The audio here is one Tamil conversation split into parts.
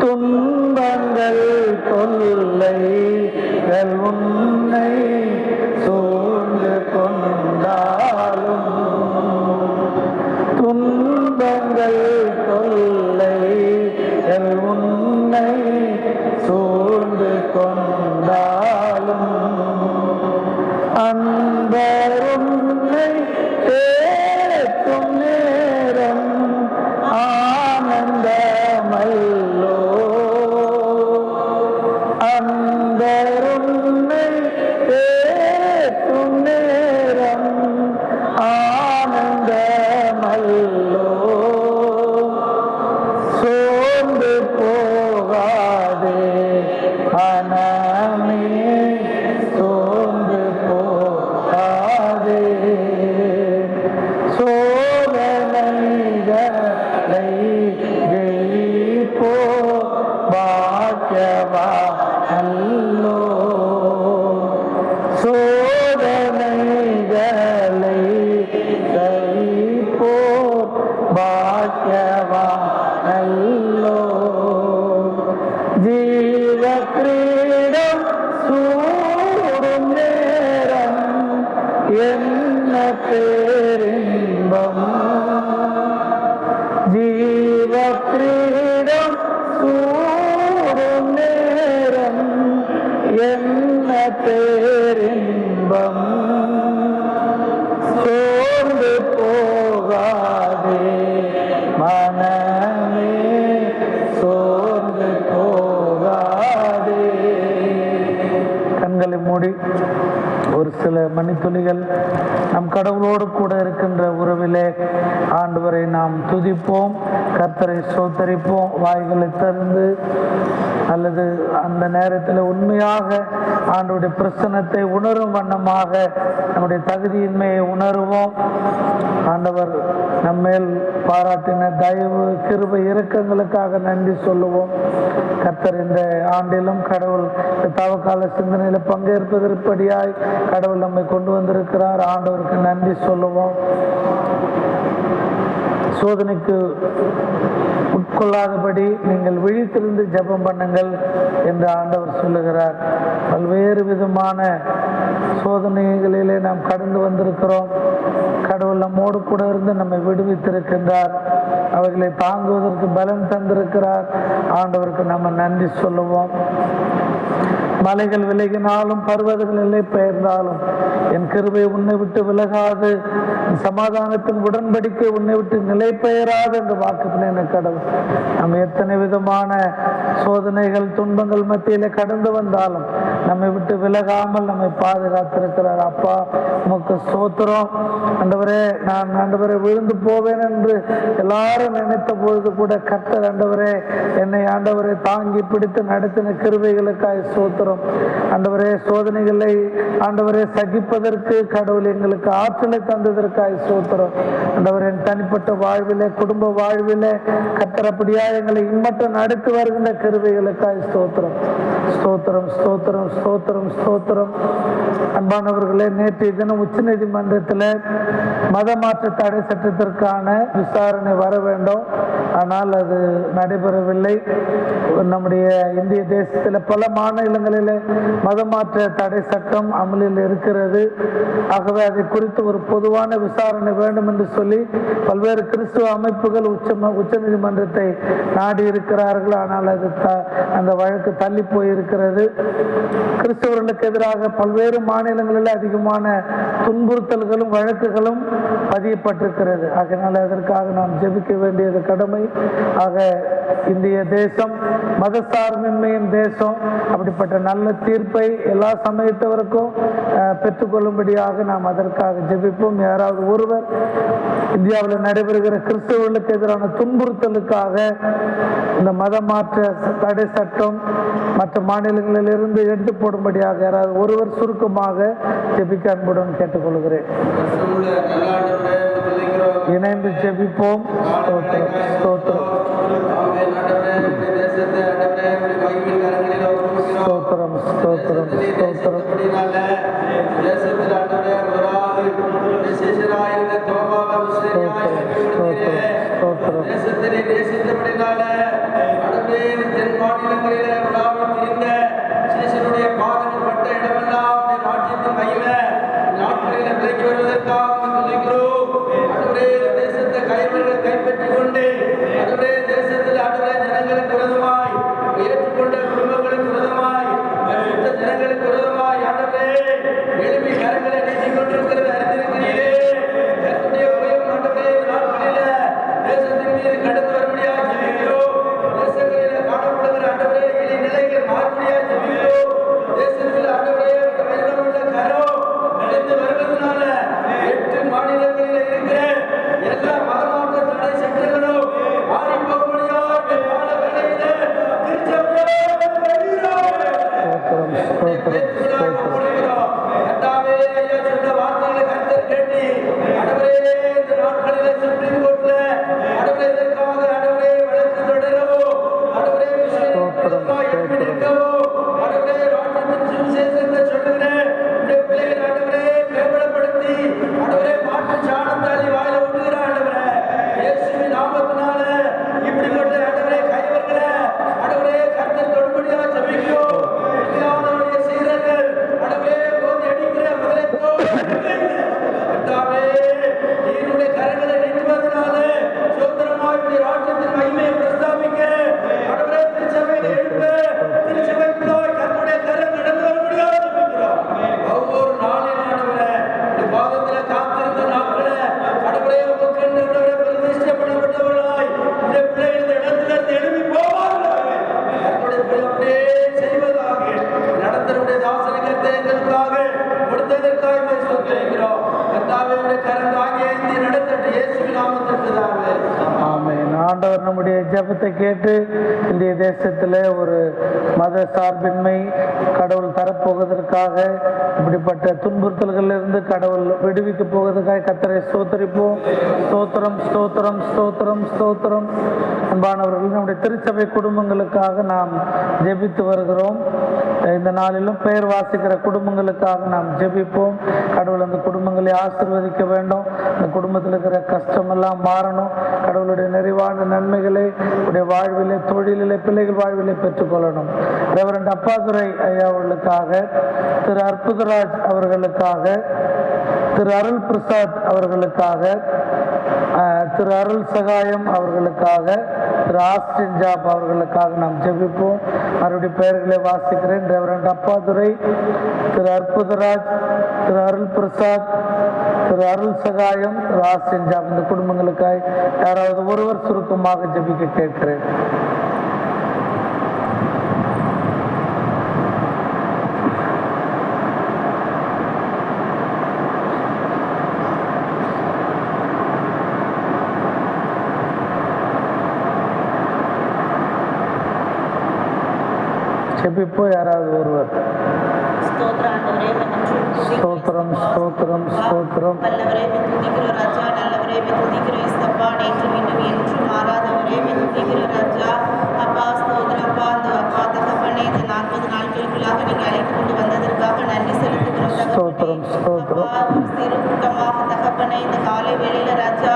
துன்பங்கள் தொல்லைகள் உன்னை சூழ்ந்து கொண்டாலும், துன்பங்கள் தொல்லைகள் உன்னை சூழ்ந்து கொண்டாலும், அன்பர் உன்னை தேற்றும் நேரம் ஆனந்தமல்லோ. அன்பர் உன்னை தேற்றும் நேரம் ஆனந்தமல்லோ. சோர்ந்து போகாதே மனமே, சோர்ந்து போகாதே. சோதனைகளை ஜெயிப்போ பாக்கியவானல்லோ. சோதனைகளை ஜெயிப்போ பாக்கியவானல்லோ. ஜீவ கிரீடம் சூடும் நேரம் என்ன பேரின்பம். ஜீவ கிரீடம் சூடும் நேரம் என்ன பேரின்பம். சோர்ந்து போகாதே மனமே, சோர்ந்து போகாதே. கண்களை மூடி ஒரு சில மணித்துளிகள் நம் கடவுளோடு கூட இருக்கின்ற உறவிலே ஆண்டவரை நாம் துதிப்போம், கர்த்தரை ஸ்தோத்தரிப்போம். வாய்களை திறந்து அல்லது அந்த நேரத்தில் உண்மையாக ஆண்டவருடைய பிரசன்னத்தை உணரும் வண்ணமாக நம்முடைய தகுதியின்மையை உணர்வோம். ஆண்டவர் நம்மேல் பாராட்டின தயவு கிருபை இரக்கங்களுக்காக நன்றி சொல்லுவோம். கர்த்தர் இந்த ஆண்டிலும் கடவுள் தவக்கால சிந்தனையில் பங்கேற்பதற்கடியாய் கடவுள் நம்மை கொண்டு வந்திருக்கிறார். ஆண்டவருக்கு நன்றி சொல்லுவோம். சோதனைக்கு உட்கொள்ளாதபடி நீங்கள் விழித்திருந்து ஜெபம் பண்ணுங்கள் என்று ஆண்டவர் சொல்லுகிறார். பல்வேறு விதமான சோதனைகளிலே நாம் கடந்து வந்திருக்கிறோம். கடவுள் நம்மோடு கூட இருந்து நம்மை விடுவித்திருக்கின்றார். அவர்களை தாங்குவதற்கு பலம் தந்திருக்கிறார். ஆண்டவருக்கு நம்ம நன்றி சொல்லுவோம். மலைகள் விலகினாலும் பர்வதங்கள் நிலை பெயர்ந்தாலும் என் கிருபை உன்னை விட்டு விலகாது, சமாதானத்தின் உடன்படிக்கை உன்னை விட்டு நிலை பெயராது என்று வாக்குப்பின கடவுள். நம்ம எத்தனை விதமான சோதனைகள் துன்பங்கள் மத்தியிலே கடந்து வந்தாலும் நம்மை விட்டு விலகாமல் நம்மை பாதுகாத்திருக்கிறார். அப்பா உமக்கு ஸ்தோத்திரம். ஆண்டவரே, நான் ஆண்டவரை விழுந்து போவேன் என்று எல்லாரும் நினைத்த பொழுது கூட கர்த்தர் ஆண்டவரே என்னை ஆண்டவரை தாங்கி பிடித்து நடத்தின கிருபைகளுக்காய் ஸ்தோத்திரம். ஆண்டவரே, சோதனைகளை ஆண்டவரை சகிப்பதற்கு கடவுள் எங்களுக்கு ஆற்றலை தந்ததற்காய் ஸ்தோத்திரம். ஆண்டவரே, என் தனிப்பட்ட வாழ்விலே குடும்ப வாழ்விலே கர்த்தர் அப்படியா எங்களை இம்மட்டும் நடத்தி வருகின்ற கிருபைகளுக்காய் ஸ்தோத்திரம். ஸ்தோத்திரம் ஸ்தோத்திரம் ஸ்தோத்திரம் ஸ்தோத்திரம். அன்பானவர்களே, நேற்றைய தினம் உச்ச நீதிமன்றத்தில் மதமாற்ற தடை சட்டத்திற்கான விசாரணை வர வேண்டும். ஆனால் அது நடைபெறவில்லை. நம்முடைய இந்திய தேசத்தில் பல மாநிலங்களில் மதமாற்ற தடை சட்டம் அமலில் இருக்கிறது. ஆகவே அதை குறித்து ஒரு பொதுவான விசாரணை வேண்டும் என்று சொல்லி பல்வேறு கிறிஸ்துவ அமைப்புகள் உச்ச நீதிமன்றத்தை நாடி இருக்கிறார்கள். ஆனால் அது அந்த வழக்கு தள்ளி போயிருக்கிறது. கிறிஸ்தவர்களுக்கு எதிராக பல்வேறு மாநிலங்களில் அதிகமான துன்புறுத்தல்களும் வழக்குகளும் பதியப்பட்டிருக்கிறது. அதனால் அதற்காக நாம் ஜெபிக்க வேண்டியது கடமை. ஆக இந்திய தேசம் மதசார்பின்மையின் தேசம். அப்படிப்பட்ட நல்ல தீர்ப்பை எல்லா சமயத்தவருக்கும் பெற்றுக்கொள்ளும்படியாக நாம் அதற்காக ஜெபிப்போம். யாராவது ஒருவர் இந்தியாவில் நடைபெறுகிற கிறிஸ்தவர்களுக்கு எதிரான துன்புறுத்தலுக்காக இந்த மதமாற்ற தடை சட்டம் மற்ற மாநிலங்களில் இருந்து எடுத்து போடும்படியாக யாராவது ஒருவர் சுருக்கமாக ஜெபிக்க அன்புடன் கேட்டுக்கொள்கிறேன். இணைந்து ஜெபிப்போம். ஸ்தோத்திரம் ஸ்தோத்திரம் ஸ்தோத்திரம் ஸ்தோத்திரம் ஸ்தோத்திரம். ஆண்டவரே தென் மாநிலங்களிலே உலாவி திரிந்த சீசனுடைய பாதங்கள் பட்ட இடமெல்லாம் உடைய ராஜ்யத்தின் மகிமை நாட்களில் விலகி வருவதற்காக சொல்லுகிறோம். ஆண்டவரே தேசத்தை கைவர்கள் கைப்பற்றிக் கொண்டு ஆண்டவரே தேசத்தில் ஆண்டவரே ஜனங்களுக்கு விரோதமாய் ஏற்றுக்கொண்ட குடும்பங்களுக்கு விரோதமாய் ஜனங்களுக்கு விரோதமாய் ஆண்டவரே எழுப்பி கரங்களை நீட்டிக் கொண்டிருக்கிறது அறிந்திருக்கிறீரே. கர்த்தருடைய உயர்வு ஆண்டவரே நாட்களில தேசத்தின் மீது கடந்து வரும்படியாக ஜெபிக்கிறோம். தேசங்களில் காணப்படுகிற ஆண்டவரே இனி நிலைகள் மாறும்படியாக ஜெபிக்கிறோம். தேசத்தில் ஆண்டவரே வெள்ளமுள்ள கரம் நடந்து வருவதனால 8 மாநிலங்களில் இருக்கிற எல்லா மதமாற்ற தடை சட்டங்களும் மாறி போகும்படியாக கால வேளையில திருச்சபையை கர்த்தாவே ஐயா சொன்ன வார்த்தைகளை கர்த்தர் கேட்டு ஆண்டவரே இந்த நாட்களிலே சுப்ரீம் கோர்ட்ல ஆண்டவரே இதற்காக ஆண்டவரே வழக்கு தொடரவோ ஆண்டவரே விஷயமா எப்படி இருக்கவோ ஆண்டவரே ராஜ்யத்தின் சுவிசேஷத்தை சொல்லுகிறேன் இந்த பிள்ளைகள் ஆண்டவரே கேவலப்படுத்தி ஆண்டவரே மாட்டு சாணத்தாளி வாயில விட்டுகிற ஆண்டவரே இயேசுவின் நாமத்தினால இப்படிப்பட்ட ஆண்டவரே கைவர்களை ஆண்டவரே கர்த்தர் தொடும்படியாக ஜெபிக்கிறோம். இந்தியாவுடைய சீரர்கள் ஆண்டவரே போது அடிக்கிற முதலைக்கோ கர்த்தாவே நீருடைய கரங்களை நீட்டுவதனால சுதந்திரமாய் ராஜ்யத்தின் மகிமையை பிரஸ்தாபிக்க ஆண்டவரே திருச்சபையில எழுப்ப திருச்சபைக்குள்ளாய் கர்த்தருடைய கரம் கடந்து வரும்படியாக ஜெபிக்கிறோம். ஒவ்வொரு நாளிலும் ஆண்டவரே இந்த பாதத்தில் காத்திருந்த நாட்களை ஆண்டவரே உமக்கு ஆண்டவரே பிரதிஷ்டப்படப்பட்டவர்களாய் இந்த பிள்ளைகள் இந்த இடத்திலிருந்து எழுப்பி போவார்களாக கர்த்தருடைய பிள்ளைகளே செய்வதாக நடத்தருடைய தாசனத்தை எங்களுக்காக கொடுத்ததற்காக சொல்கிறோம். கர்த்தாவே கரம் தாங்கி ஏந்தி நடத்தட்டு இயேசுவின் நாமத்தில் பிதாவே ஆமென். ஆண்டவர் நம்முடைய ஜெபத்தை கேட்டு இந்திய தேசத்தில் ஒரு மத சார்பின்மை கடவுள் தரப்போவதற்காக இப்படிப்பட்ட துன்புறுத்தல்களிலிருந்து கடவுள் விடுவிக்க போவதற்காக கர்த்தரை ஸ்தோத்திரிப்போம். ஸ்தோத்திரம் ஸ்தோத்திரம் ஸ்தோத்திரம் ஸ்தோத்திரம். அன்பானவர்கள், நம்முடைய திருச்சபை குடும்பங்களுக்காக நாம் ஜெபித்து வருகிறோம். இந்த நாளிலும் பெயர் வாசிக்கிற குடும்பங்களுக்காக நாம் ஜெபிப்போம். கடவுள் அந்த குடும்பங்களை ஆசீர்வதிக்க வேண்டும். அந்த குடும்பத்தில் இருக்கிற கஷ்டமெல்லாம் மாறணும். கடவுளுடைய நிறைவான நன்மைகளை உடைய வாழ்விலே, தொழிலிலே, பிள்ளைகள் வாழ்விலே பெற்றுக்கொள்ளணும். ரெவரண்ட் அப்பாதுரை ஐயா அவர்களுக்காக, திரு அற்புதராஜ் அவர்களுக்காக, திரு அருள் பிரசாத் அவர்களுக்காக, திரு அருள் சகாயம் அவர்களுக்காக, திரு ஆஸ்டின் ஜாப் அவர்களுக்காக நாம் ஜெபிப்போம். அவருடைய பெயர்களை வாசிக்கிறேன். ரெவரண்ட் அப்பாதுரை, திரு அற்புதராஜ், திரு அருள் பிரசாத், திரு அருள் சகாயம், திரு ஆஸ்டின் ஜாப். இந்த குடும்பங்களுக்காக யாராவது ஒருவர் சுருக்கமாக ஜெபிக்க கேட்கிறேன். ஜெபிப்போ யாராவது ஒருவர். ஸ்தோத்திரம் ஸ்தோத்திரம் ஸ்தோத்திரம். நல்லவரே துதிக்கிறோம் ராஜா, நல்லவரே துதிக்கிறோம் இயேசுப்பா, நேற்றும் இன்றும் என்றும் மாறாதவரே துதிக்கிறோம் ராஜா. அப்பா ஸ்தோத்திரம் அப்பா. அந்த அப்பா தகப்பனே இந்த 40 நாட்களுக்குள்ளாக நீங்க அழைத்து கொண்டு வந்ததற்காக நன்றி செலுத்துகிறோம். ஸ்தோத்திரம் ஸ்தோத்திரம். சிறு கூட்டமாக தகப்பனே இந்த காலை வேளையில ராஜா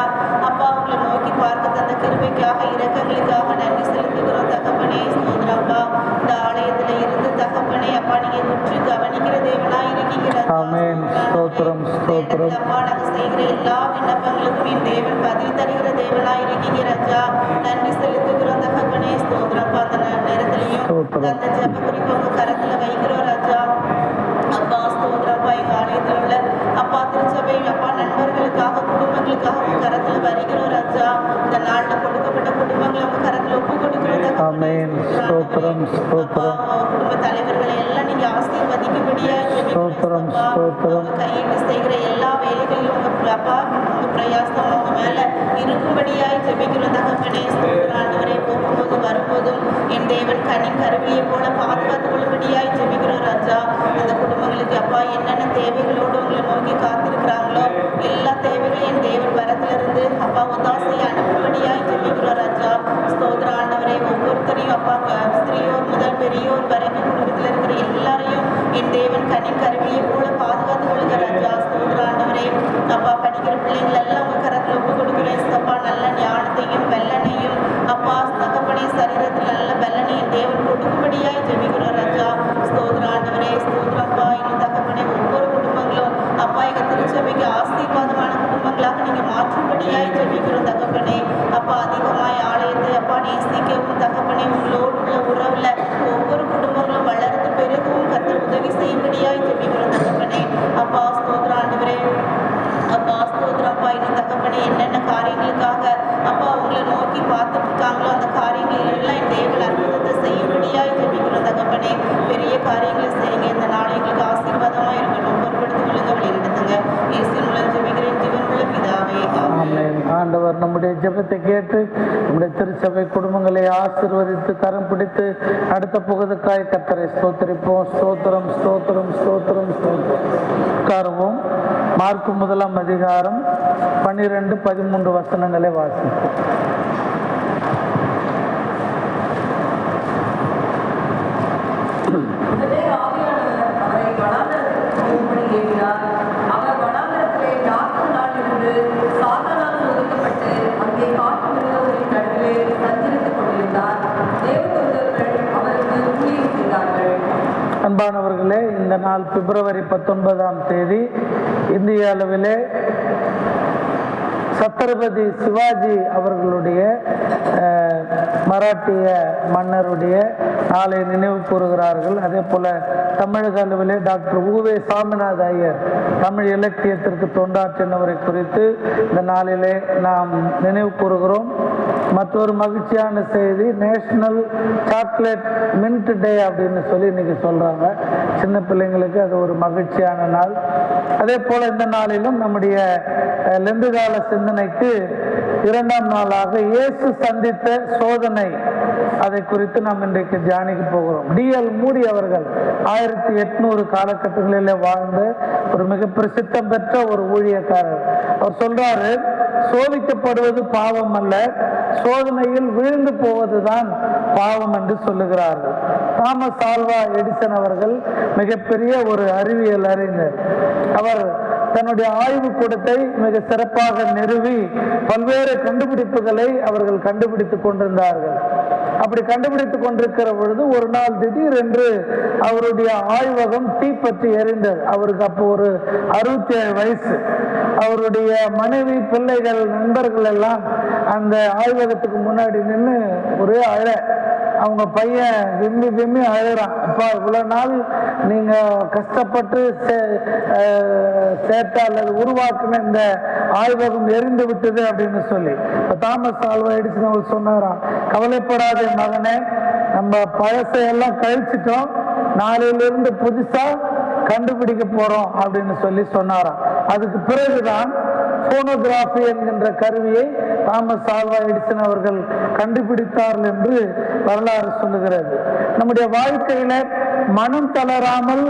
அப்பா உங்களை நோக்கி பார்க்க தந்த கிருபைக்காக இரக்கங்களுக்காக நன்றி செலுத்துகிறோம் தகப்பனே. ஸ்தோத்திரம் அப்பா. இந்த ஆலயத்துல இருந்து தகப்பனே அப்பா நீங்க உற்று கவனிக்கிற தேவனாய் இருக்கீங்க ராஜா. ஆமென். ஸ்தோத்திரம் ஸ்தோத்திரம். அப்பா நாங்க செய்கிற எல்லா விண்ணப்பங்களுக்கும் என் தேவன் பதில் தருகிற தேவனாய் இருக்கீங்க ராஜா. நன்றி செலுத்துகிறோம் தகப்பனே. ஸ்தோத்திரம் அப்பா. அந்த நேரத்திலையும் அந்த ஜெப குறிப்பு உங்க கரத்துல வைக்கிறோம் ராஜா. அப்பா ஸ்தோத்திரம் அப்பா. எங்க ஆலயத்தில் உள்ள அப்பா திருச்சபை அப்பா நண்பர்களுக்காக குடும்பங்களுக்காக உங்க கரத்துல வருகிறோம் ராஜா. இந்த நாள்ல கொடுக்கப்பட்ட குடும்பங்களை உங்க கரத்துல ஒப்பு கொடுக்கிறோம். ஆமென். ஸ்தோத்திரம் ஸ்தோத்திரம். குடும்ப தலைவர்களை எல்லாம் நீங்க ஆசீர்வதிக்கும்படியா ஸ்தோத்திரம் ஸ்தோத்திரம். கையிட்டு செய்கிற எல்லா வேலைகளிலும் உங்க அப்பா உங்க பிரயாசம் அவங்க மேல இருக்கும்படியாய் ஜெபிக்கிறோம் தகப்பனே. ஆண்டவரே போகும்போது வரும்போதும் என் தேவன் கனின் கருவியை போல பாதுகாத்து கொள்ளும்படியாய் ஜெபிக்கிறோம் ராஜா. அந்த குடும்பங்களுக்கு அப்பா என்னென்ன தேவைகளோடு உங்களை நோக்கி காத்திருக்கிறாங்களோ எல்லா தேவைகளையும் என் தேவன் வரத்திலிருந்து அப்பா ஒத்தாசையை அனுப்பும்படியாய் ஜெபிக்கிறோம் ராஜா. ஸ்தோத்திர ஆண்டவரே ஒவ்வொருத்தரையும் அப்பா ஸ்திரியோர் முதல் பெரியோர் வரைக்கும் குடும்பத்தில் இருக்கிற எல்லாரையும் என் தேவன் கனின் கருவியை போல பாதுகாத்து கொள்ளுங்க ராஜா. ஸ்தோத்திர ஆண்டவரே அப்பா படிக்கிற பிள்ளைங்கள் எல்லாம் உங்க கரத்தில் ஒப்பு கொடுக்கிறேன் அப்பா. நல்ல ஞானத்தையும் வெள்ளனையும் அப்பா தகப்பனே சரீரத்தில் நல்ல வெள்ளனை ஜெபத்தை கேட்டு நம்முடைய திருச்சபை குடும்பங்களை ஆசீர்வதித்து கரம் பிடித்து அடுத்த புகழுக்காய் கர்த்தரை ஸ்தோத்திரிப்போம். ஸ்தோத்திரம் ஸ்தோத்திரம் ஸ்தோத்திரம் ஸ்தோத்திரம். உட்காருவோம். மார்க்கு 1 அதிகாரம் 12-13 வசனங்களை வாசிப்போம். அன்பானவர்களே, இந்த நாள் பிப்ரவரி 19ஆம் தேதி இந்திய அளவிலே சத்ரபதி சிவாஜி அவர்களுடைய மராட்டிய மன்னருடைய நாளை நினைவு கூறுகிறார்கள். அதே போல தமிழக அளவிலே டாக்டர் உவே சாமிநாத ஐயர் தமிழ் இலக்கியத்திற்கு தொண்டாற்றினவரை குறித்து இந்த நாளிலே நாம் நினைவு கூறுகிறோம். மற்றொரு மகிழ்ச்சியான செய்தி, நேஷனல் சாக்லேட் மின்ட் டே அப்படின்னு சொல்லி இன்னைக்கு சொல்றாங்க. சின்ன பிள்ளைங்களுக்கு அது ஒரு மகிழ்ச்சியான நாள். அதே போல இந்த நாளிலும் நம்முடைய லெந்து கால சிந்தனைக்கு 2ஆம் நாளாக இயேசு சந்தித்த சோதனை, அதை குறித்து நாம் இன்றைக்கு தியானிக்க போகிறோம். D.L. மூடி அவர்கள் 1800 காலகட்டங்களில் வாழ்ந்த ஒரு மிக பிரசித்தம் பெற்ற ஒரு ஊழியக்காரர். அவர் சொல்றாரு, சோதிக்கப்படுவது பாவம் அல்ல, சோதனையில் விழுந்து போவதுதான் பாவம் என்று சொல்லுகிறார்கள். தாமஸ் ஆல்வா எடிசன் அவர்கள் மிகப்பெரிய ஒரு அறிவியல் அறிஞர். அவர் தன்னுடைய ஆய்வு கூடத்தை மிக சிறப்பாக நிறுவி பல்வேறு கண்டுபிடிப்புகளை அவர்கள் கண்டுபிடித்துக் கொண்டிருந்தார்கள். அப்படி கண்டுபிடித்துக் கொண்டிருக்கிற பொழுது ஒரு நாள் திடீரென்று அவருடைய ஆய்வகம் தீப்பற்றி எரிந்தது. அவருக்கு அப்போ ஒரு 67 வயசு. அவருடைய மனைவி, பிள்ளைகள், நண்பர்கள் எல்லாம் அந்த ஆய்வகத்துக்கு முன்னாடி நின்று ஒரே அழ. அவங்க பையன் விம்மி விம்மி அழுறான். அப்பா, இவ்வளவு நாள் நீங்க கஷ்டப்பட்டு சேர்த்த அல்லது உருவாக்குன இந்த ஆய்வகம் எரிந்து விட்டது அப்படின்னு சொல்லி தாமஸ் ஆல்வா எடிசன் அவர் சொன்னாராம், கவலைப்படாத மகனே, நம்ம பழசையெல்லாம் கழிச்சிட்டோம், நாளையிலிருந்து புதுசா கண்டுபிடிக்க போறோம் அப்படின்னு சொல்லி சொன்னாராம். அதுக்கு பிறகுதான் போனோகிராஃபி என்கின்ற கருவியை தாமஸ் ஆல்வா எடிசன் அவர்கள் கண்டுபிடித்தார்கள் என்று வரலாறு சொல்லுகிறது. நம்முடைய வாழ்க்கையில மனம் தளராமல்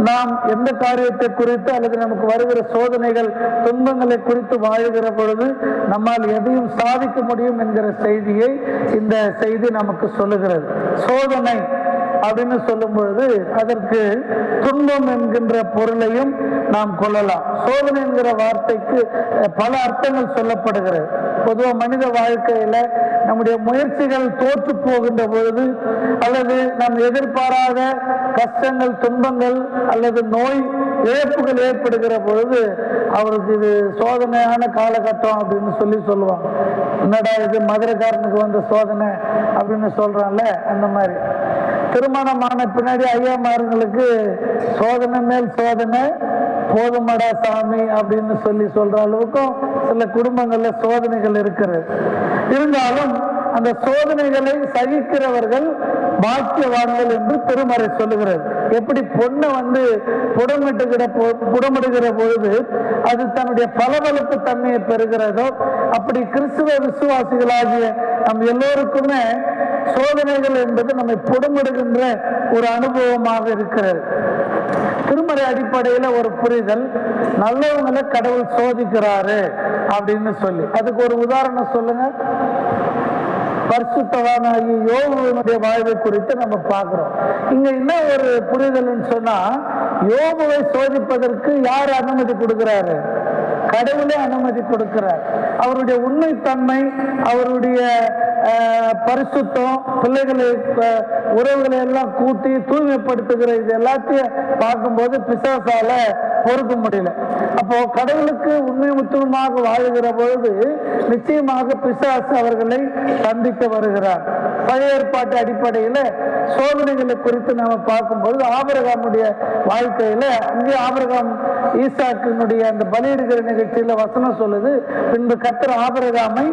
நாம் எந்த காரியத்தை குறித்து அல்லது நமக்கு வருகிற சோதனைகள், துன்பங்களை குறித்து வாழுகிற பொழுது நம்மால் எதையும் சாதிக்க முடியும் என்கிற செய்தியை இந்த செய்தி நமக்கு சொல்லுகிறது. சோதனை அப்படின்னு சொல்லும் பொழுது அதற்கு துன்பம் என்கின்ற பொருளையும் நாம் கொள்ளலாம். சோதனை என்கிற வார்த்தைக்கு பல அர்த்தங்கள் சொல்லப்படுகிறது. பொதுவாக மனித வாழ்க்கையில நம்முடைய முயற்சிகள் தோற்று போகின்ற பொழுது அல்லது நாம் எதிர்பாராத கஷ்டங்கள், துன்பங்கள் அல்லது நோய், இழப்புகள் ஏற்படுகிற பொழுது அவருக்கு இது சோதனையான காலகட்டம் அப்படின்னு சொல்லுவாங்க. என்னடா இது மதுரைக்காரனுக்கு வந்த சோதனை அப்படின்னு சொல்றான்ல, அந்த மாதிரி. திருமணமான பின்னாடி ஐயாமார்களுக்கு சோதனை மேல் சோதனை போதுமடா சாமி அப்படின்னு சொல்ற அளவுக்கும் சில குடும்பங்கள்ல சோதனைகள் இருக்கிறது. இருந்தாலும் அந்த சோதனைகளை சகிக்கிறவர்கள் பாக்கியவான்கள் என்று திருமறை சொல்லுகிறது. எப்படி பொண்ணை புடமிடுகிற பொழுது அது தன்னுடைய பளபளப்பு தன்மையை பெறுகிறதோ, அப்படி கிறிஸ்துவ விசுவாசிகளாகிய நம் எல்லோருக்குமே சோதனைகள் என்பது நம்மை புடமிடுகின்ற ஒரு அனுபவமாக இருக்கிறது. திருமறை அடிப்படையில ஒரு புரிதல், நல்லவங்களை கடவுள் சோதிக்கிறாரு அப்படின்னு சொல்லி. அதுக்கு ஒரு உதாரணம் சொல்லுங்க. பரிசுத்தவானாகிய யோபுவினுடைய வாழ்வை குறித்து நம்ம பார்க்கிறோம். இங்க என்ன ஒரு புரிதல்னு சொன்னா, யோபுவை சோதிப்பதற்கு யார் அனுமதி கொடுக்கிறாரு? கடவுளே அனுமதி கொடுக்கிறார். அவருடைய உண்மைத்தன்மை, அவருடைய பரிசுத்தம், பிள்ளைகளை உறவுகளை எல்லாம் கூட்டி தூய்மைப்படுத்துகிற இது எல்லாத்தையும் பார்க்கும்போது பிசாசால பொறுக்க முடியல. அப்போ கடவுளுக்கு உண்மை முற்றுமாக வாழுகிற பொழுது நிச்சயமாக பிசாசு அவர்களை சந்திக்க வருகிறார். பழைய ஏற்பாட்டு அடிப்படையில சோதனைகளை குறித்து நாம பார்க்கும்போது ஆபிரகாமுடைய வாழ்க்கையில அங்கே ஆபிரகாம் ஈசாக்கினுடைய அந்த பலியிடுகிற நிகழ்ச்சியில வசனம் சொல்லுது, பின்பு கர்த்தர் ஆபிரகாமை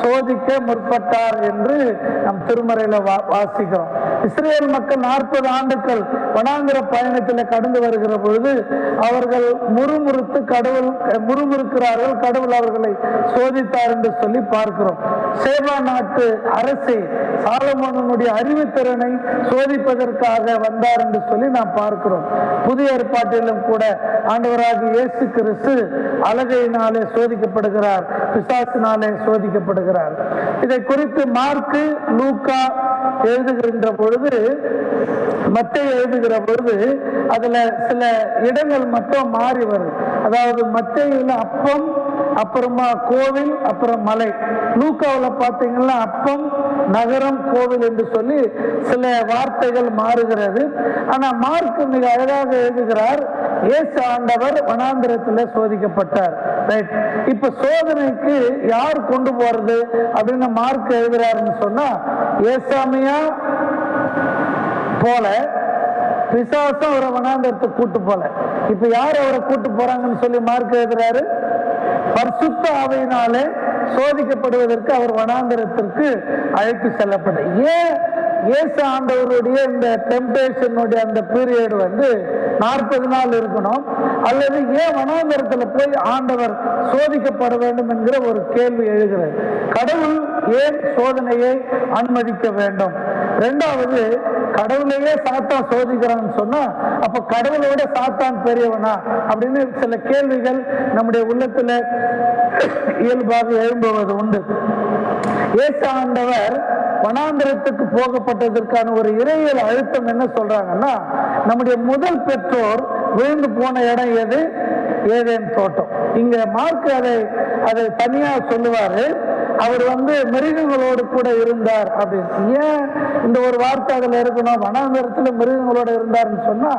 சோதிக்க முற்பட்டார் என்று நம் திருமறையில வாசிக்கிறோம். இஸ்ரேல் மக்கள் 40 ஆண்டுகள் வனாந்திர பயணத்தில் கடந்து வருகிற பொழுது அவர்கள் முறுமுறுக்கிறார்கள், கடவுள் அவர்களை சோதித்தார் என்று சொல்லி பார்க்கிறோம். சேபா நாட்டு அரசே சாலமோனுடைய அறிவுத்திறனை சோதிப்பதற்காக வந்தார் என்று சொல்லி நாம் பார்க்கிறோம். புதிய ஏற்பாட்டிலும் கூட ஆண்டவராகிய இயேசு கிறிஸ்து அலகையினாலே சோதிக்கப்படுகிறார், பிசாசினாலே சோதிக்கப்படுகிறார். இதை குறித்து மார்க்கு, லூக்கா எழுதுகின்ற பொழுது, மத்தேயு எழுதுகிற பொழுது அதுல சில இடங்கள் மட்டும் மாறி வருது. அதாவது மத்தேயுல அப்பம், அப்புறமா கோவில், அப்புறம் மலை. லூக்காவில் பார்த்தீங்கன்னா அப்பம், நகரம், கோவில் என்று சொல்லி சில வார்த்தைகள் மாறுகிறது. ஆனா மார்க் மிக அழகாக எழுதுகிறார், இயேசு ஆண்டவர் வனாந்திரத்தில் சோதிக்கப்பட்டார். ரைட். இப்ப சோதனைக்கு யார் கொண்டு போறது அப்படின்னு மார்க் எழுதுறாருன்னு சொன்னா, ஏசாமியா போல பிசாசும் அவரை வனாந்திரத்துக்கு கூட்டு போல. இப்ப யார் அவரை கூட்டு போறாங்கன்னு சொல்லி மார்க் எழுதுறாரு, பரிசுத்த ஆவியினாலே சோதிக்கப்படுவதற்கு அவர் வனாந்திரத்திற்கு அழைத்து செல்லப்பட்ட. ஏன் இயேசு ஆண்டவருடைய இந்த டெம்டேஷனுடைய அந்த பீரியட் 40 நாள் இருக்கணும், அல்லது ஏன் வனாந்திரத்தில் போய் ஆண்டவர் சோதிக்கப்பட வேண்டும் என்கிற ஒரு கேள்வி எழுகிறது. கடவுள் ஏன் சோதனையை அனுமதிக்க வேண்டும்? இரண்டாவது, கடவுளையே சாத்தான் சோதிக்கிறான்னு சொன்னா அப்ப கடவுளோட சாத்தான் பெரியவனா அப்படின்னு சில கேள்விகள் நம்முடைய உள்ளத்துல இயல்பாக எழும்புவது உண்டு. இயேசு ஆண்டவர் வனாந்திரத்துக்கு போகப்பட்டதற்கான ஒரு இறையியல் அழுத்தம் என்ன சொல்றாங்கன்னா, நம்முடைய முதல் பெற்றோர் விழுந்து போன இடம் எது? ஏதேன் தோட்டம். இங்க மார்க் அதை தனியா சொல்லுவாரு. அவர் மிருகங்களோடு கூட இருந்தார் அப்படின்னு. ஏன் இந்த ஒரு வார்த்தை அதுல இருக்கணும்? வனாந்திரத்தில் மிருகங்களோடு இருந்தார்னு சொன்னா,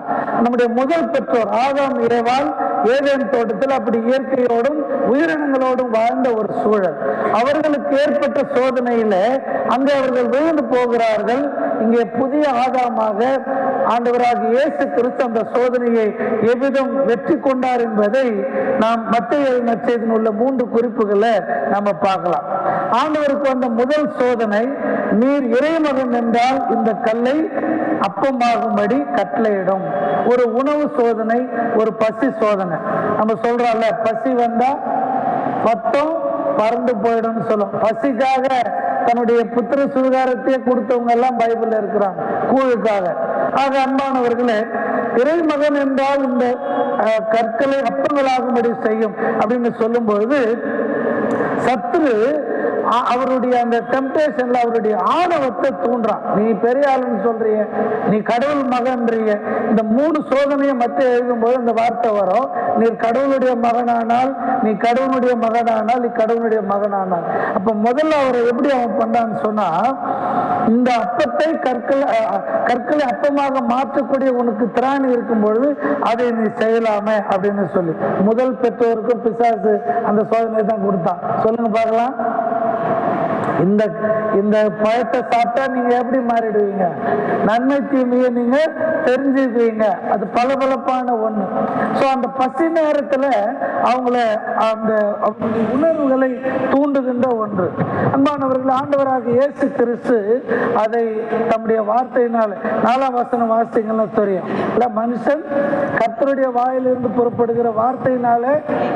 நம்முடைய முதல் பெற்றோர் ஆதாம் ஏவாள் ஏதேன் தோட்டத்தில் அப்படி இயற்கையோடும் உயிரினங்களோடும் வாழ்ந்த ஒரு சூழல். அவர்களுக்கு ஏற்பட்ட சோதனையில அங்கே அவர்கள் விழுந்து போகிறார்கள். இங்கே புதிய ஆதாமாக ஆண்டவராக இயேசு கிறிஸ்து அந்த சோதனையை எவ்விதம் வெற்றி கொண்டார் என்பதை நாம் மத்தேயு நற்செய்தியில் உள்ள 3 குறிப்புகளை நாம பார்க்கலாம். ஆண்டவருக்கு வந்த முதல் சோதனை, நீர் இறைமகன் என்றால் இந்த கல்லை அப்பமாகும்படி கட்டளையிடும். ஒரு உணவு சோதனை, ஒரு பசி சோதனை. நம்ம சொல்றோம்ல, பசி வந்தா பத்தம் பறந்து போயிடும் சொல்லும். பசிக்காக தன்னுடைய புத்திர சுகாரத்தையே கொடுத்தவங்க எல்லாம் பைபிள்ல இருக்கிறாங்க, கூழுக்காக. ஆக அன்பானவர்களே, இறைமகன் என்றால் இந்த கற்களை அப்பங்களாகும்படி செய்யும் அப்படின்னு சொல்லும் பொழுது, சத்துரு அவருடைய அந்த டெம்டேஷன்ல அவருடைய ஆணவத்தை தூண்டுறான். நீ பெரிய ஆளுன்னு சொல்றிய, நீ கடவுள் மகன்றிய. இந்த 3 சோதனையை மத்திய எழுதும்போது இந்த வார்த்தை வரும், நீ கடவுளுடைய மகனானால், நீ கடவுளுடைய மகனானால், நீ கடவுளுடைய மகனானால். அப்ப முதல்ல அவரை எப்படி அவன் பண்ணான்னு சொன்னா, இந்த அப்பத்தை கற்களை அப்பமாக மாற்றக்கூடிய உனக்கு திராணி இருக்கும் பொழுது அதை நீ செய்யலாமே அப்படின்னு சொல்லி முதல் பெற்றோருக்கும் பிசாசு அந்த சோதனை தான் கொடுத்தான். சொல்லுங்க பார்க்கலாம். இந்த பழத்தை சாப்பிட்டா நீங்க எப்படி மாறிடுவீங்க? நன்மை தீமையை நீங்க தெரிஞ்சுக்குவீங்க. அது பளபளப்பான ஒண்ணு. சோ அந்த பசி நேரத்துல அவங்கள அந்த உணர்வுகளை தூண்டுகின்ற ஒன்று. அன்பானவர்கள், ஆண்டவராக இயேசு கிறிஸ்து அதை தம்முடைய வார்த்தையினால் 4ஆம் வசனம் வாசிங்கன்னா தெரியும். இல்ல, மனுஷன் கர்த்தருடைய வாயிலிருந்து புறப்படுகிற வார்த்தையினாலே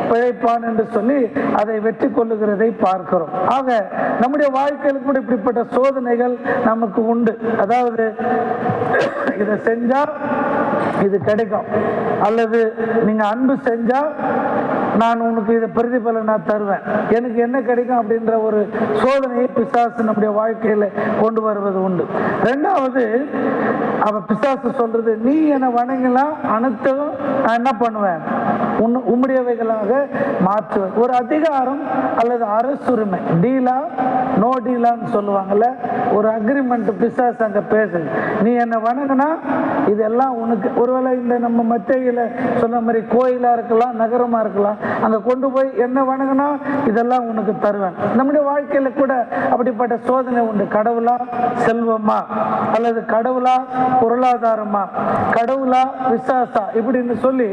பிழைப்பான் என்று சொல்லி அதை வெற்றி கொள்ளுகிறதை பார்க்கிறோம். ஆக நம்முடைய வாழ்க்கையில் கூட இப்படிப்பட்ட சோதனைகள் நமக்கு உண்டு. அதாவது இதை செஞ்சா இது கிடைக்கும், அல்லது நீங்க அன்பு செஞ்சா நான் உனக்கு இதை பிரதிபலன் நான் தருவேன், எனக்கு என்ன கிடைக்கும் அப்படின்ற ஒரு சோதனையை பிசாசு நம்முடைய வாழ்க்கையில கொண்டு வருவது உண்டு. ரெண்டாவது, அவ பிசாசு சொல்றது, நீ என்னை வணங்கலாம், அனைத்தும் நான் என்ன பண்ணுவேன், உம்முடையவைகளாக மாற்றுவேன். ஒரு அதிகாரம் அல்லது அரசுரிமை, டீலா நோ டீலான்னு சொல்லுவாங்கல்ல, ஒரு அக்ரிமெண்ட் பிசாசு அங்க பேசுது. நீ என்னை வணங்கினா இதெல்லாம் உனக்கு. ஒருவேளை இந்த நம்ம மத்தியில சொன்ன மாதிரி கோயிலா இருக்கலாம், நகரமா இருக்கலாம், அங்கே கொண்டு போய் என்ன வணங்கினா இதெல்லாம் உனக்கு தருவேன். நம்முடைய வாழ்க்கையில் கூட அப்படிப்பட்ட சோதனை உண்டு. கடவுளா செல்வமா, அல்லது கடவுளா பொருளாதாரமா, கடவுளா பிசாசா, இப்படின்னு சொல்லி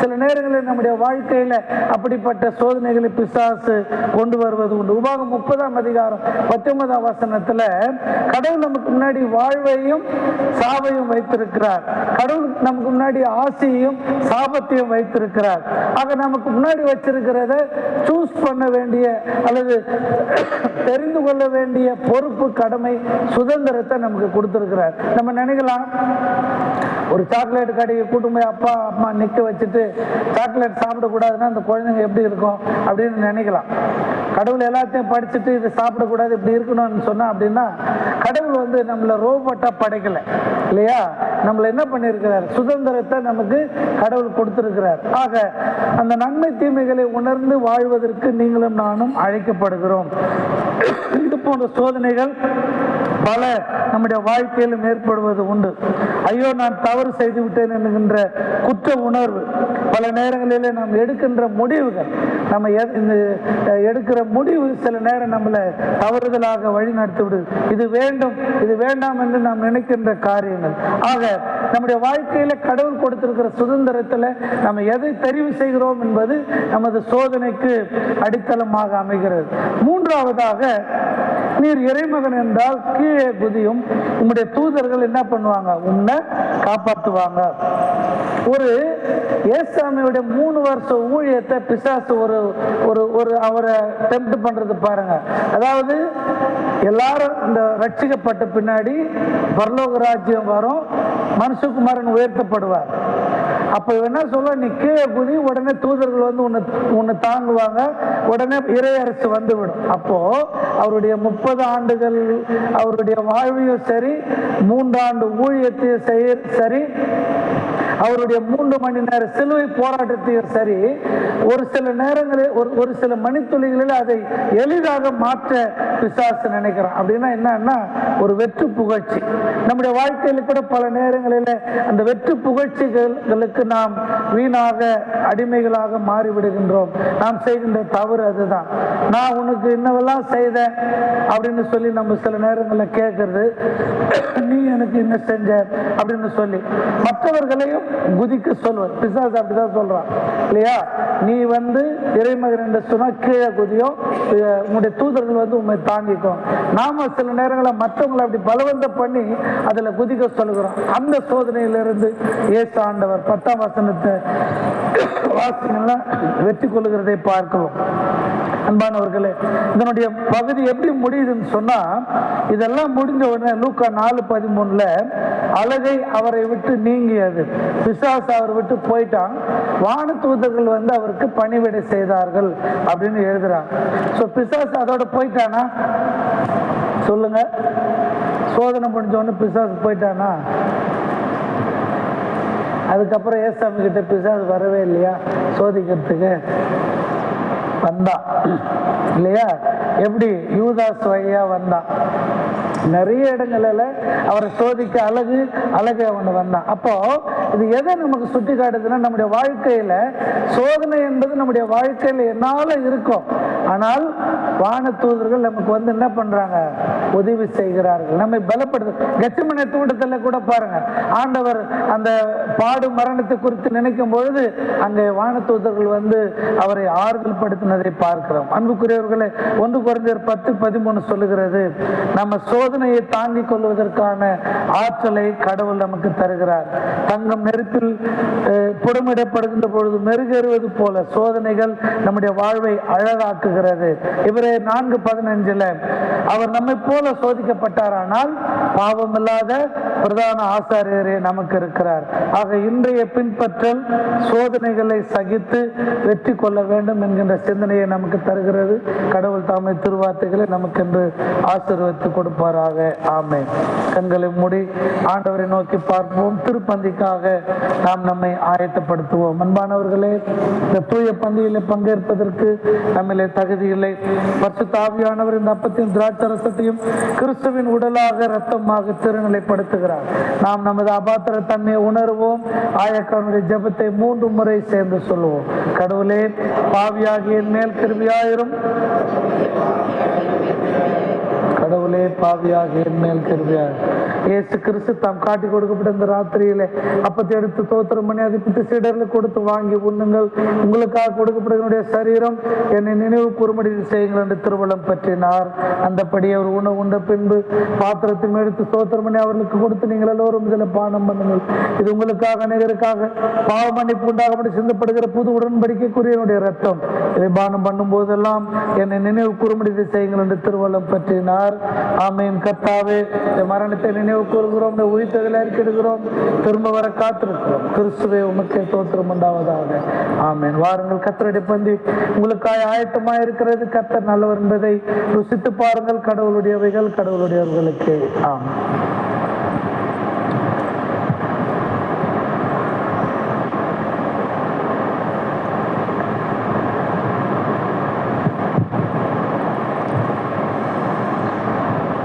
சில நேரங்களில் நம்முடைய வாழ்க்கையில் அப்படிப்பட்ட சோதனைகளை பிசாசு கொண்டு வருவது உண்டு. உபாகம் 30:19 கடவுள் நமக்கு முன்னாடி வாழ்வையும் சாவையும் வைத்திருக்கிறார். கடவுள் நமக்கு முன்னாடி ஆசையையும் சாபத்தையும் வைத்திருக்கிறார். ஆக நமக்கு முன்னாடி வச்சிருக்கிறத சூஸ் பண்ண வேண்டிய அல்லது தெரிந்து கொள்ள வேண்டிய பொறுப்பு, கடமை, சுதந்திரத்தை நமக்கு கொடுத்திருக்கிறார். நம்ம நினைக்கலாம், ஒரு சாக்லேட் கடையை கூட்டும் போய் அப்பா அம்மா நிற்க வச்சுட்டு சாக்லேட் சாப்பிடக்கூடாதுன்னா அந்த குழந்தைங்க எப்படி இருக்கும் அப்படின்னு நினைக்கலாம். கடவுள் எல்லாத்தையும் படிச்சுட்டு இதை சாப்பிடக்கூடாது இப்படி இருக்கணும்னு சொன்னா அப்படின்னா கடவுள் வந்து நம்மளை ரோபோட்டாக படைக்கலை இல்லையா? நம்மளை என்ன பண்ணியிருக்கிறார்? சுதந்திரத்தை நமக்கு கடவுள் கொடுத்திருக்கிறார். ஆக அந்த நன்மை தீமைகளை உணர்ந்து வாழ்வதற்கு நீங்களும் நானும் அழைக்கப்படுகிறோம். இது போன்ற சோதனைகள் பல நம்முடைய வாழ்க்கையிலும் ஏற்படுவது உண்டு. ஐயோ நான் தவறு செய்து விட்டேன் என்கின்ற குற்ற உணர்வு, பல நேரங்களிலே நாம் எடுக்கின்ற முடிவுகள், நம்ம எடுக்கிற முடிவு சில நேரம் நம்மளை தவறுதலாக வழி நடத்தி விடுது. இது வேண்டும் இது வேண்டாம் என்று நாம் நினைக்கின்ற காரியங்கள். ஆக நம்முடைய வாழ்க்கையில கடவுள் கொடுத்திருக்கிற சுதந்திரத்தில் நம்ம எதை தெரிவு செய்கிறோம் என்பது நமது சோதனைக்கு அடித்தளமாக அமைகிறது. மூன்றாவதாக, நீர் இறைமகன் என்றால் கீழே குதியும், உங்களுடைய தூதர்கள் என்ன பண்ணுவாங்க? உன்னை காப்பாற்றுவாங்க. ஒரு ஏசாமியுடைய 3 வருஷ ஊழியத்தை பிசாசு ஒரு அவரை டெம்ப்ட் பண்றது பாருங்க. அதாவது எல்லாரும் இந்த ரட்சிக்கப்பட்ட பின்னாடி பரலோக ராஜ்யம் வரும், மனுஷகுமாரன் உயர்த்தப்படுவார். அப்ப என்ன சொல்ல, நீ கீழே குதி, உடனே தூதர்கள் வந்து உன்னை தாங்குவாங்க, உடனே இறையரசு வந்து விடும். அப்போ அவருடைய 30 ஆண்டுகள் அவருடைய வாழ்வையும் சரி, 3 ஆண்டு ஊழியத்தையும் சரி, அவருடைய 3 மணி நேர சிலுவை போராட்டத்தையும் சரி, ஒரு சில நேரங்களில் ஒரு சில மணித்துளிகளில் அதை எளிதாக மாற்ற பிசாசு நினைக்கிறான். அப்படின்னா என்னன்னா, ஒரு வெற்று புகழ்ச்சி. நம்முடைய வாழ்க்கையில் கூட பல நேரங்களில் அந்த வெற்று புகழ்ச்சிகளுக்கு நாம் வீணாக அடிமைகளாக மாறிவிடுகின்றோம். நாம் செய்கின்ற தவறு அதுதான். நான் உனக்கு இன்னவெல்லாம் செய்தேன் அப்படின்னு சொல்லி நம்ம சில நேரங்களில் கேட்கறது, நீ எனக்கு என்ன செஞ்ச அப்படின்னு சொல்லி மற்றவர்களையும் குதிக்க சொல்வது. பிசாசு அப்படிதான் சொல்றான் இல்லையா? நீ வந்து இறைமகன் என்று சொன்னா கீழே குதியோ, உங்களுடைய தூதர்கள் வந்து உண்மை தாங்கிக்கும். நாம சில நேரங்களில் மற்றவங்களை அப்படி பலவந்தம் பண்ணி அதுல குதிக்க சொல்லுகிறோம். அந்த சோதனையிலிருந்து இயேசு ஆண்டவர் 10ஆம் வசனத்தை வாசிக்கலாம் வெற்றி கொள்ளுகிறதை பார்க்கிறோம். அன்பானவர்களே, இதனுடைய பகுதி எப்படி முடியுதுன்னு சொன்னா, இதெல்லாம் முடிஞ்ச உடனே லூக்கா 4:13 அலகை அவரை விட்டு நீங்கியது, பிசாசு அவர் விட்டு போயிட்டான், வான தூதர்கள் வந்து அவருக்கு பணிவிடை செய்தார்கள் அப்படின்னு எழுதுறாங்க. ஸோ பிசாசு அதோட போயிட்டானா சொல்லுங்க? சோதனை முடிஞ்ச உடனே பிசாசு போயிட்டானா? அதுக்கப்புறம் ஏசாமி கிட்ட பிசாசு வரவே இல்லையா சோதிக்கிறதுக்கு? வந்தான் இல்லையா? எப்படி? யூதாஸ் வழியா வந்தான். நிறைய இடங்களில் அவரை சோதிக்க அழகு அவன் வந்தான். அப்போ இது எதை நமக்கு சுட்டி காட்டுதுன்னா, நம்முடைய வாழ்க்கையில சோதனை என்பது நம்முடைய வாழ்க்கையில என்னால இருக்கும். ஆனால் வான தூதர்கள் நமக்கு வந்து என்ன பண்றாங்க? உதவி செய்கிறார்கள், நம்மை பலப்படுது. கெத்செமனே தோட்டத்தில் கூட பாருங்க, ஆண்டவர் அந்த பாடு மரணத்தை குறித்து நினைக்கும் பொழுது அங்கே வான தூதர்கள் வந்து அவரை ஆறுதல் படுத்தினதை பார்க்கிறோம். அன்புக்குரியவர்களே, 1 கொரிந்தியர் 10:13 சொல்லுகிறது, நம்ம சோதனையை தாங்கிக் கொள்வதற்கான ஆற்றலை கடவுள் நமக்கு தருகிறார். தங்கம் நெருப்பில் புடமிடப்படுகின்ற பொழுது மெருகேறுவது போல சோதனைகள் நம்முடைய வாழ்வை அழகாக்குகிறது. இவரே 4:15 அவர் நம்மை போல சோதிக்கப்பட்டாரானால் பாவமில்லாத பிரதான ஆசாரியரே நமக்கு இருக்கிறார். ஆக இன்றைய பின்பற்றல் சோதனைகளை சகித்து வெற்றி கொள்ள வேண்டும் என்கின்ற சிந்தனையை நமக்கு தருகிறது. கடவுள் தாமே திருவார்த்தைகளை நமக்கென்று ஆசீர்வதித்து கொடுப்பாராக. ஆமென். கண்களை மூடி ஆண்டவரை நோக்கி பார்ப்போம். திருப்பந்திக்காக நாம் நம்மை ஆயத்தப்படுத்துவோம். அன்பானவர்களே, இந்த தூய பந்தியிலே பங்கேற்பதற்கு நம்மிலே தகுதி இல்லை. பரிசுத்த ஆவியானவர் இந்த அப்பத்தையும் திராட்சரசத்தையும் கிறிஸ்துவின் உடலாக இரத்தமாக திருநிலைப்படுத்துகிறார். நாம் நமது அபாத்திர தன்மையை உணர்வோம். ஆயக்காரனுடைய ஜெபத்தை 3 முறை சேர்ந்து சொல்லுவோம். கடவுளே, பாவியாகிய என் மேல் கிருபையாயிரும். கடவுளே, பாவியாகிய என் மேல் கிருபையாயிரும். இயேசு கிறிஸ்து தாம் காட்டி கொடுக்கப்பட்ட இந்த ராத்திரியிலே அப்பத்தை எடுத்து தோத்திரம் பண்ணி அதை பிட்டு சீடர்களுக்கு கொடுத்து வாங்கி உண்ணுங்கள், உங்களுக்காக கொடுக்கப்படுகிற சரீரம் என்னை நினைவு கூறும்படி செய்யுங்கள் என்று திருவள்ளம் பற்றினார். அந்தபடி அவர் உணவு உண்ட பின்பு பாத்திரத்தையும் எடுத்து தோத்திரம் பண்ணி அவர்களுக்கு கொடுத்து, நீங்கள் எல்லோரும் இதில் பானம் பண்ணுங்கள், இது உங்களுக்காக அநேகருக்காக பாவ மன்னிப்பு உண்டாகும்படி சிந்தப்படுகிற புது உடன்படிக்கைக்குரிய என்னுடைய ரத்தம், இதை பானம் பண்ணும் போதெல்லாம் என்னை நினைவு கூறும்படி செய்யுங்கள் என்று திருவள்ளம் பற்றினார். ஆமென். கர்த்தாவே, இந்த மரணத்தை நினைவு கூறுகிறோம், உயிர்த்ததில் அறிக்கையிடுகிறோம், திரும்ப வர காத்திருக்கிறோம். கிறிஸ்துவே, உமக்கே தோத்திரம் உண்டாவதாக. ஆமென். வாருங்கள், கர்த்தருடைய பந்தி உங்களுக்காக ஆயத்தமாக இருக்கிறது. கர்த்தர் நல்லவர் என்பதை ருசித்து பாருங்கள். கடவுளுடையவைகள் கடவுளுடையவர்களுக்கு. ஆமென்.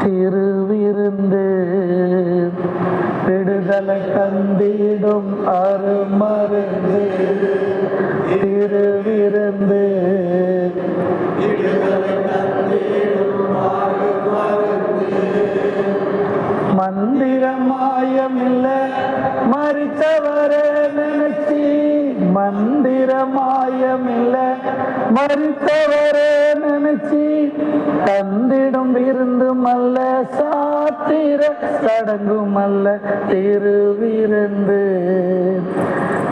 திருவிருந்து விடுதலை தந்திடும் அருமருந்து. திருவிருந்து மந்திரமாயமில்ல மறித்தவரே நினைச்சி, மந்திரமாயமில்ல மறித்தவரே நினைச்சி, தந்திடும் விருந்தும் அல்ல சாத்திர சடங்கும் அல்ல திருவிருந்து.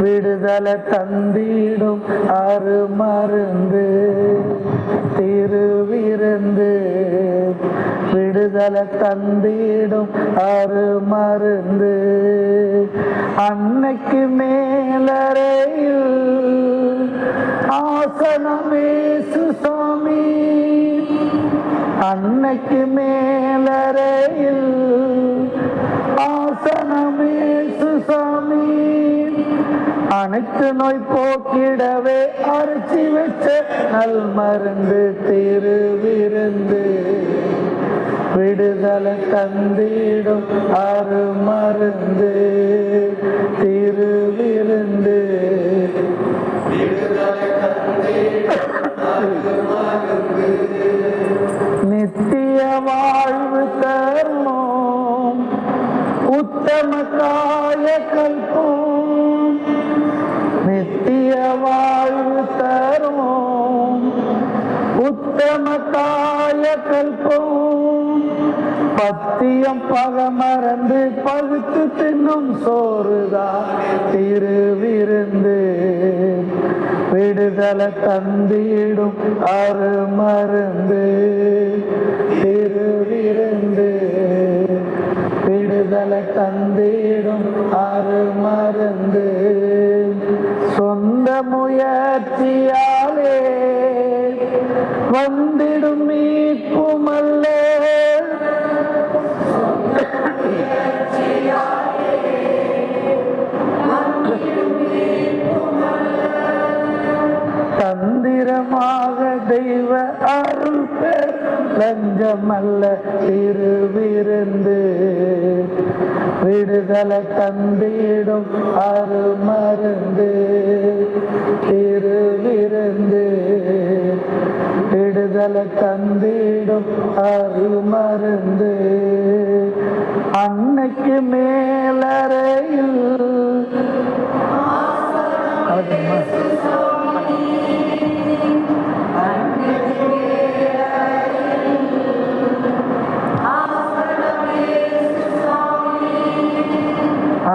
விடுதலை தந்திடும் அருமருந்து. திருவிருந்து விடுதலை தந்திடும் அருமருந்து. அன்னைக்கு மேலறையில் ஆசனமேசு சுவாமி, அன்னைக்கு மேலறையில் ஆசனமேசு சுவாமி, அனைத்து நோய் போக்கிடவே அரைச்சி வச்ச நல் மருந்து. திருவிருந்து விடுதலை தந்திடும் அருமருந்து. திருவிருந்து நித்திய வாழ்வு தரும் உத்தம காய கல்பம். நித்திய வாழ்வு தரும் உத்தம காய கல்பம். பத்தியம் பகமறந்து பகுத்து தின்னும் சோறுதான் திருவிருந்து. விடுதலை தந்திடும் அருமருந்து. திருவிருந்து விடுதலை தந்திடும் அருமருந்து. சொந்த முயற்சியாலே வந்திடும் மீட்புமல்ல, தந்திரமாக தெய்வ அருள் பெற லஞ்சமல்ல திருவிருந்து. விடுதலை தந்திடும் அருமருந்து. திருவிருந்து விடுதலை தந்திடும் அருமருந்து. அன்னைக்கு மேலறையில்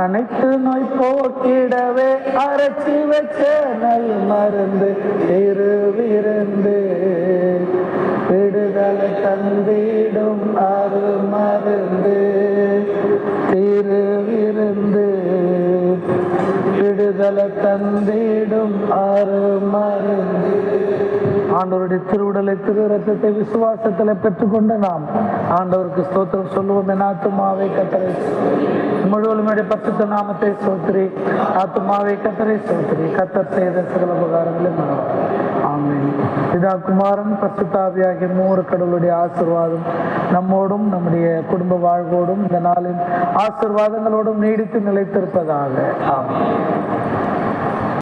அனைத்து நோய் போக்கிடவே அரைச்சி வச்ச நல் மருந்து. திருவிருந்து விடுதலை தந்திடும் அருமருந்து. திருவிருந்து விடுதலை தந்திடும் அருமருந்து. ஆண்டவருடைய திருவுடலை திரு ரத்தத்தை விசுவாசத்தில் பெற்றுக்கொண்டு நாம் ஆண்டவருக்கு ஸ்தோத்திரம் சொல்லுவோம். என் ஆத்துமாவை கர்த்தரை முழுவதும் பரிசுத்த நாமத்தை சோத்திரி. ஆத்துமாவை கர்த்தரை சோத்திரி. கர்த்தர் செய்த சகல உபகாரங்களை மறவாதே. ஆமென். பிதா குமாரன் பரிசுத்தாவியாகிய மூவர் கடவுளுடைய ஆசீர்வாதம் நம்மோடும் நம்முடைய குடும்ப வாழ்வோடும் இந்த நாளின் ஆசீர்வாதங்களோடும் நீடித்து நிலைத்திருப்பதாக. ஆமென்.